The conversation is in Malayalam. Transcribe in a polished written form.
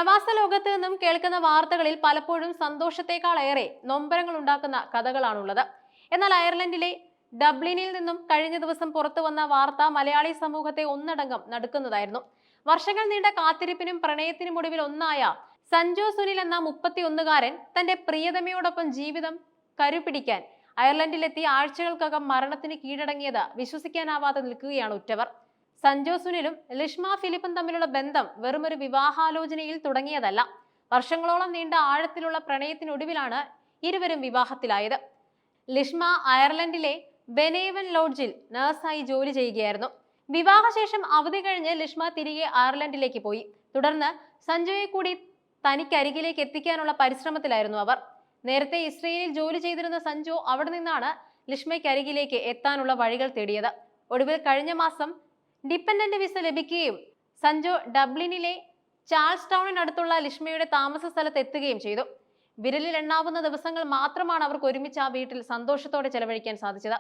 പ്രവാസ ലോകത്ത് നിന്നും കേൾക്കുന്ന വാർത്തകളിൽ പലപ്പോഴും സന്തോഷത്തെക്കാളേറെ നൊമ്പരങ്ങൾ ഉണ്ടാക്കുന്ന കഥകളാണുള്ളത്. എന്നാൽ അയർലൻഡിലെ ഡബ്ലിനിൽ നിന്നും കഴിഞ്ഞ ദിവസം പുറത്തു വന്ന വാർത്ത മലയാളി സമൂഹത്തെ ഒന്നടങ്കം നടുക്കുന്നതായിരുന്നു. വർഷങ്ങൾ നീണ്ട കാത്തിരിപ്പിനും പ്രണയത്തിനും ഒടുവിൽ ഒന്നായ സഞ്ജു സുനിൽ എന്ന 31-കാരൻ തന്റെ പ്രിയതമയോടൊപ്പം ജീവിതം കരുപിടിക്കാൻ അയർലൻഡിലെത്തി ആഴ്ചകൾക്കകം മരണത്തിന് കീഴടങ്ങിയത് വിശ്വസിക്കാനാവാതെ നിൽക്കുകയാണ് ഉറ്റവർ. സഞ്ജു സുനിലും ലിഷ്മ ഫിലിപ്പും തമ്മിലുള്ള ബന്ധം വെറുമൊരു വിവാഹാലോചനയിൽ തുടങ്ങിയതല്ല. വർഷങ്ങളോളം നീണ്ട ആഴത്തിലുള്ള പ്രണയത്തിനൊടുവിലാണ് ഇരുവരും വിവാഹത്തിലായത്. ലിഷ്മ അയർലൻഡിലെ ബെനേവൻ ലോഡ്ജിൽ നഴ്സായി ജോലി ചെയ്യുകയായിരുന്നു. വിവാഹശേഷം അവധി കഴിഞ്ഞ് ലിഷ്മ തിരികെ അയർലൻഡിലേക്ക് പോയി. തുടർന്ന് സഞ്ജുയെ കൂടി തനിക്കരികിലേക്ക് എത്തിക്കാനുള്ള പരിശ്രമത്തിലായിരുന്നു അവർ. നേരത്തെ ഇസ്രയേലിൽ ജോലി ചെയ്തിരുന്ന സഞ്ജു അവിടെ നിന്നാണ് ലിഷ്മയ്ക്കരികിലേക്ക് എത്താനുള്ള വഴികൾ തേടിയത്. ഒടുവിൽ കഴിഞ്ഞ മാസം ഡിപെൻഡന്റ് വിസ ലഭിക്കുകയും സഞ്ജു ഡബ്ലിനിലെ ചാൾസ് ടൗണിനടുത്തുള്ള ലിഷ്മയുടെ താമസ സ്ഥലത്ത് എത്തുകയും ചെയ്തു. വിരലിൽ എണ്ണാവുന്ന ദിവസങ്ങൾ മാത്രമാണ് അവർക്ക് ഒരുമിച്ച് ആ വീട്ടിൽ സന്തോഷത്തോടെ ചെലവഴിക്കാൻ സാധിച്ചത്.